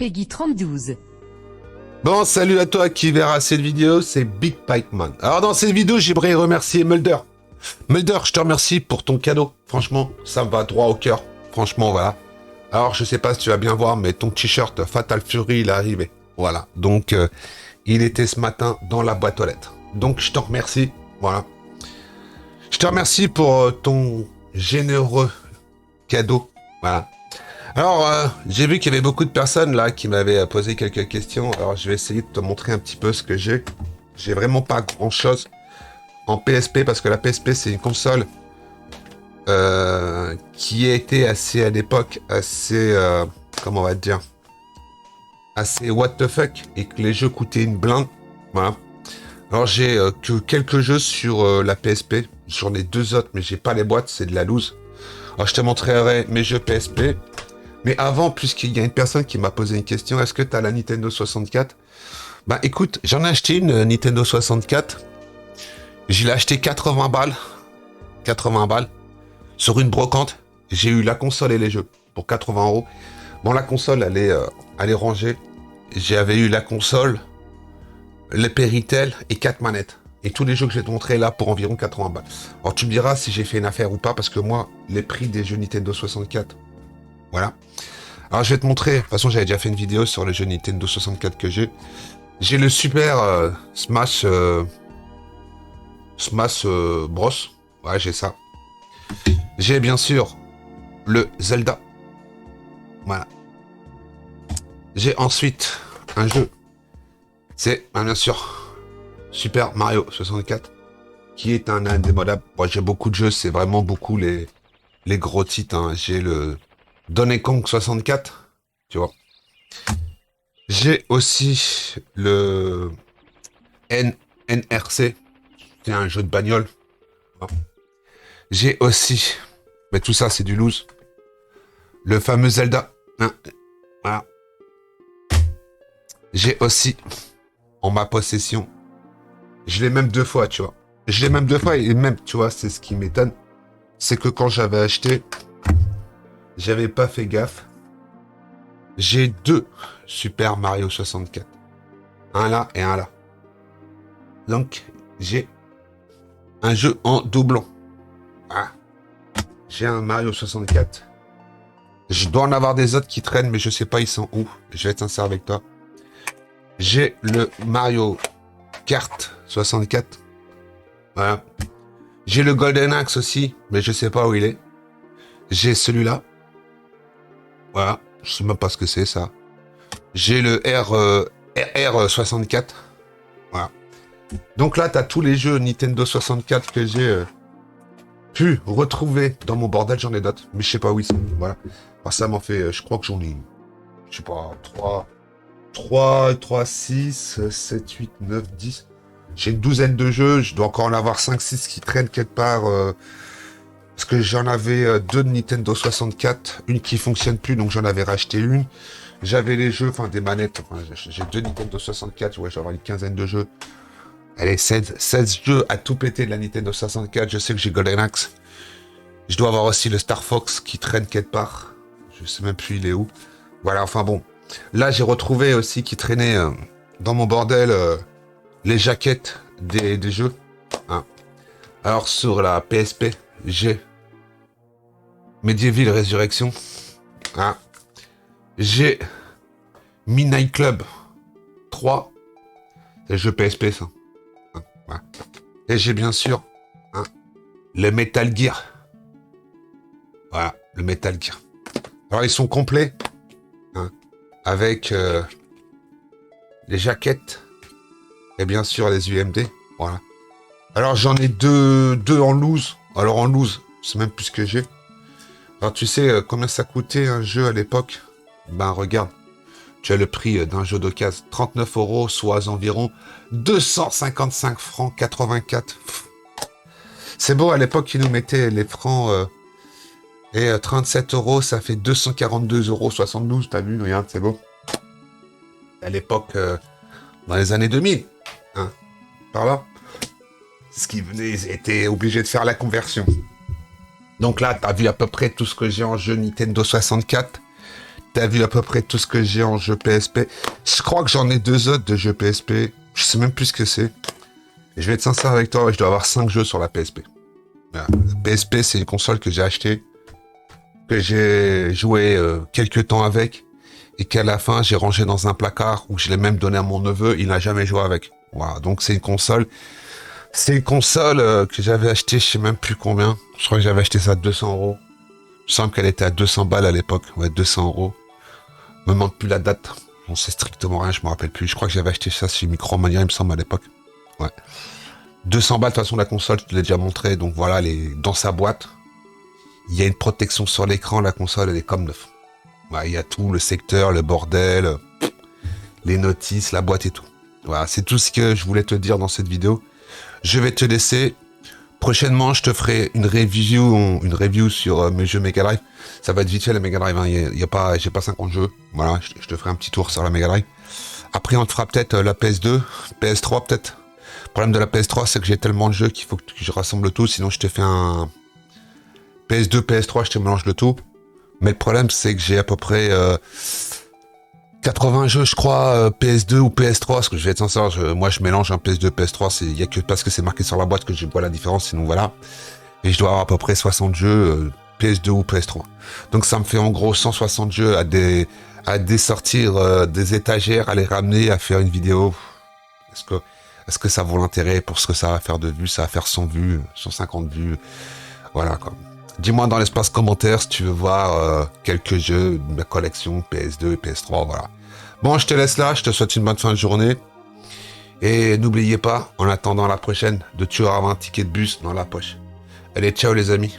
Peggy32. Bon, salut à toi qui verra cette vidéo, c'est Big Pikeman. Alors dans cette vidéo, j'aimerais remercier Mulder. Mulder, je te remercie pour ton cadeau. Franchement, ça me va droit au cœur. Franchement, voilà. Alors, je sais pas si tu vas bien voir, mais ton t-shirt Fatal Fury, il est arrivé. Voilà. Donc, il était ce matin dans la boîte aux lettres. Donc, je te remercie. Voilà. Je te remercie pour ton généreux cadeau. Voilà. Alors, j'ai vu qu'il y avait beaucoup de personnes là qui m'avaient posé quelques questions. Alors, je vais essayer de te montrer un petit peu ce que j'ai. J'ai vraiment pas grand-chose en PSP parce que la PSP, c'est une console qui a été assez, à l'époque, assez, comment on va dire, assez what the fuck et que les jeux coûtaient une blinde. Voilà. Alors, j'ai que quelques jeux sur la PSP. J'en ai 2 autres, mais j'ai pas les boîtes, c'est de la loose. Alors, je te montrerai mes jeux PSP. Mais avant, puisqu'il y a une personne qui m'a posé une question, est-ce que tu as la Nintendo 64? Bah écoute, j'en ai acheté une Nintendo 64. Je l'ai acheté 80 balles. 80 balles. Sur une brocante. J'ai eu la console et les jeux pour 80 euros. Bon, la console, elle est rangée. J'avais eu la console, le Péritel et 4 manettes. Et tous les jeux que je vais te montrer là pour environ 80 balles. Alors tu me diras si j'ai fait une affaire ou pas, parce que moi, les prix des jeux Nintendo 64... Voilà. Alors je vais te montrer, de toute façon j'avais déjà fait une vidéo sur le jeu Nintendo 64 que j'ai. J'ai le Super Smash Bros. Ouais, j'ai ça. J'ai bien sûr le Zelda. Voilà. J'ai ensuite un jeu. C'est bien sûr Super Mario 64. Qui est un indémodable. Moi j'ai beaucoup de jeux, c'est vraiment beaucoup les gros titres. Hein. J'ai le Donkey Kong 64, tu vois. J'ai aussi le NRC, c'est un jeu de bagnole. J'ai aussi, mais tout ça c'est du loose, le fameux Zelda. Voilà. J'ai aussi en ma possession, je l'ai même 2 fois, tu vois. Je l'ai même 2 fois et même, tu vois, c'est ce qui m'étonne, c'est que quand j'avais acheté, j'avais pas fait gaffe. J'ai 2 Super Mario 64. Un là et un là. Donc, j'ai un jeu en doublon. Ah. J'ai un Mario 64. Je dois en avoir des autres qui traînent, mais je sais pas ils sont où. Je vais être sincère avec toi. J'ai le Mario Kart 64. Voilà. J'ai le Golden Axe aussi, mais je sais pas où il est. J'ai celui-là. Voilà. Je sais même pas ce que c'est, ça. J'ai le RR64. Voilà. Donc là, tu as tous les jeux Nintendo 64 que j'ai pu retrouver dans mon bordel. J'en ai d'autres, mais je sais pas où ils sont. Voilà. Alors ça m'en fait, je crois que j'en ai, je sais pas, 3, 6, 7, 8, 9, 10. J'ai une douzaine de jeux. Je dois encore en avoir 5, 6 qui traînent quelque part. Parce que j'en avais 2 de Nintendo 64, une qui fonctionne plus, donc j'en avais racheté une. J'avais les jeux, enfin des manettes, enfin, j'ai 2 Nintendo 64, ouais, j'avais une quinzaine de jeux. Allez, 16 jeux à tout péter de la Nintendo 64, je sais que j'ai Golden Axe. Je dois avoir aussi le Star Fox qui traîne quelque part. Je sais même plus il est où. Voilà, enfin bon. Là, j'ai retrouvé aussi qui traînait dans mon bordel les jaquettes des jeux. Hein. Alors sur la PSP, j'ai Medieval Resurrection. Hein. J'ai Midnight Club 3. C'est le jeu PSP, ça. Hein. Voilà. Et j'ai bien sûr le Metal Gear. Voilà, le Metal Gear. Alors, ils sont complets. Hein, avec les jaquettes. Et bien sûr, les UMD. Voilà. Alors, j'en ai deux en loose. Alors, en loose, c'est même plus ce que j'ai. Alors, tu sais combien ça coûtait un jeu à l'époque? Ben, regarde. Tu as le prix d'un jeu d'occasion. 39 euros, soit environ 255 francs 84. C'est beau, à l'époque, ils nous mettaient les francs... et 37 euros, ça fait 242,72 euros. T'as vu, regarde, c'est beau. À l'époque, dans les années 2000. Hein, par là. Ce qui venait, ils étaient obligés de faire la conversion. Donc là, t'as vu à peu près tout ce que j'ai en jeu Nintendo 64. T'as vu à peu près tout ce que j'ai en jeu PSP. Je crois que j'en ai 2 autres de jeux PSP. Je sais même plus ce que c'est. Je vais être sincère avec toi, je dois avoir 5 jeux sur la PSP. Voilà. La PSP, c'est une console que j'ai achetée, que j'ai joué quelques temps avec, et qu'à la fin, j'ai rangé dans un placard où je l'ai même donné à mon neveu, il n'a jamais joué avec. Voilà, donc c'est une console. C'est une console que j'avais achetée, je sais même plus combien. Je crois que j'avais acheté ça à 200 €. Il me semble qu'elle était à 200 balles à l'époque. Ouais, 200 €. Me demande plus la date. On sait strictement rien, je me rappelle plus. Je crois que j'avais acheté ça chez Micromania, il me semble, à l'époque. Ouais. 200 balles, de toute façon, la console, je te l'ai déjà montré. Donc voilà, elle est dans sa boîte. Il y a une protection sur l'écran, la console, elle est comme neuf. Ouais, il y a tout, le secteur, le bordel, les notices, la boîte et tout. Voilà, c'est tout ce que je voulais te dire dans cette vidéo. Je vais te laisser. Prochainement, je te ferai une review sur mes jeux Mega Drive. Ça va être vite fait la Mega Drive, hein. J'ai pas 50 jeux. Voilà, je te ferai un petit tour sur la Mega Drive. Après, on te fera peut-être la PS2, PS3 peut-être. Le problème de la PS3, c'est que j'ai tellement de jeux qu'il faut que je rassemble tout. Sinon, je te fais un PS2, PS3, je te mélange le tout. Mais le problème, c'est que j'ai à peu près 80 jeux, je crois, PS2 ou PS3, parce que je vais être sincère, moi je mélange un PS2, PS3, il y a que parce que c'est marqué sur la boîte que je vois la différence, sinon voilà. Et je dois avoir à peu près 60 jeux PS2 ou PS3. Donc ça me fait en gros 160 jeux à sortir des étagères, à les ramener, à faire une vidéo. Est-ce que ça vaut l'intérêt pour ce que ça va faire de vues? Ça va faire 100 vues, 150 vues, voilà quoi. Dis-moi dans l'espace commentaire si tu veux voir quelques jeux de ma collection PS2 et PS3, voilà. Bon, je te laisse là, je te souhaite une bonne fin de journée. Et n'oubliez pas, en attendant la prochaine, de toujours avoir un ticket de bus dans la poche. Allez, ciao les amis.